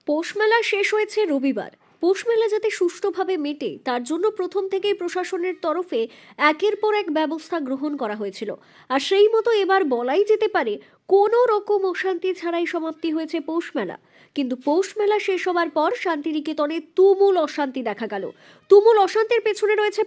পৌষ মেলা শেষ হয়েছে রবিবার। পৌষ মেলা যাতে সুষ্ঠুভাবে মেটে তার জন্য প্রথম থেকেই প্রশাসনের তরফে একের পর এক ব্যবস্থা গ্রহণ করা হয়েছিল। আর সেই মতো এবার বলাই যেতে পারে কোনো রকম অশান্তি ছাড়াই সমাপ্তি হয়েছে পৌষ মেলা। কিন্তু পৌষ মেলা শেষ হবার পর শান্তিনিকেতনে তুমুল অশান্তি দেখা গেল। তুমুল অশান্তির পেছনে রয়েছে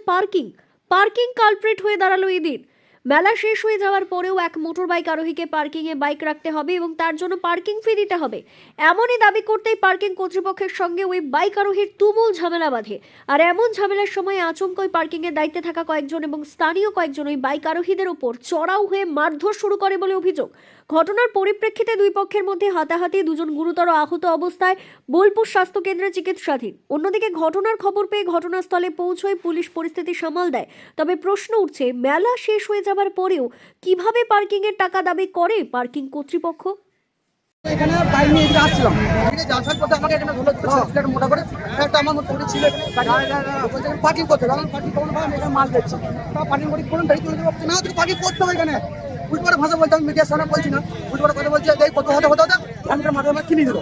পার্কিং কালপ্রিট হয়ে দাঁড়ালো এদিন। মেলা শেষ হয়ে যাওয়ার পরেও এক মোটর বাইক আরোহীকে পার্কিংয়ে বাইক রাখতে হবে এবং তার জন্য পার্কিং ফি দিতে হবে, এমনই দাবি করতেই পার্কিং কর্তৃপক্ষের সঙ্গে ওই বাইক আরোহীর তুমুল ঝামেলা বাঁধে। আর এমন ঝামেলার সময় আচমকাই পার্কিংয়ের দায়িত্বে থাকা কয়েকজন এবং স্থানীয় কয়েকজন ওই বাইক আরোহীদের ওপর চড়াও হয়ে মারধর শুরু করে বলে অভিযোগ। ঘটনার পরিপ্রেক্ষিতে দুই পক্ষের মধ্যে হাতাহাতি, দুজন গুরুতর আহত অবস্থায় বোলপুর স্বাস্থ্য কেন্দ্রে চিকিৎসাধীন। অন্যদিকে ঘটনার খবর পেয়ে ঘটনাস্থলে পৌঁছয় পুলিশ পরিস্থিতি সামাল দেয়। তবে প্রশ্ন উঠছে, মেলা শেষ হয়ে যাবার পরেও কিভাবে পার্কিং এর টাকা দাবি করে পার্কিং কর্তৃপক্ষ? এখানে বাইক নিয়ে এদিকে আসছিলাম, এদিকে যাওয়ার পথে আমাকে এখানে ধরলো একটা মোটা করে একটা আমার মতো ছিল এখানে পার্কিং করতে হবে। আমি পার্কিং করবো না, আমি এখানে মাল দিচ্ছি, তা পার্কিং করি কোন গাড়ি তুলে দেবো না, তুই পার্কিং করতে হবে এখানে। উল্টো ভাষা বলতে আমি মিডিয়ার সামনে বলছি না, উল্টো কথা বলছি এই কত হতে ভ্যানটার মাথায় আমার কিনে দিল।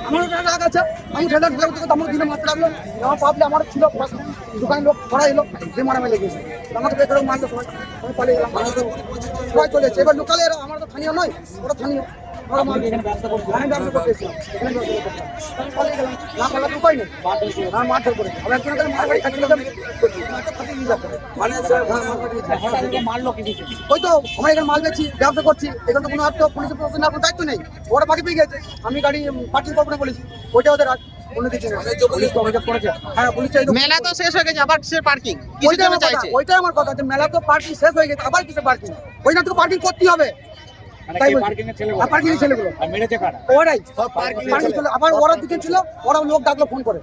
আমার রাগ আছে, আমি ঠেলা ঢেলা করতে আমার দিনে মাত্র লাগলো, আমার পাবলে আমার ছিল দোকানের লোক ধরা এলো, যে মারামারি লেগেছে আমাকে বেকার মারলো সবাই, আমি পালিয়ে গেলাম। সবাই চলেছে এবার লোকালে, আমার তো স্থানীয় নয়, ওরা স্থানীয় মাল বেচি, ব্যবসা করছি, এখানে তো কোনো আর তো পুলিশের প্রশাসনের কোনো দায়িত্ব নেই, ওরা বাকি পেয়ে গেছে। আমি গাড়ি পার্কিং করবো না বলেছি, ওইটা ওদের মেলা তো শেষ হয়ে গেছে, আবার কিসের পার্কিং? ওইটাই আমার কথা, যে মেলা তো পার্কিং শেষ হয়ে গেছে, আবার কিসের পার্কিং? ওই না তো পার্কিং করতেই হবে। আবার ওরা দিকে ছিল, ওরা লোক ডাকলো ফোন করে,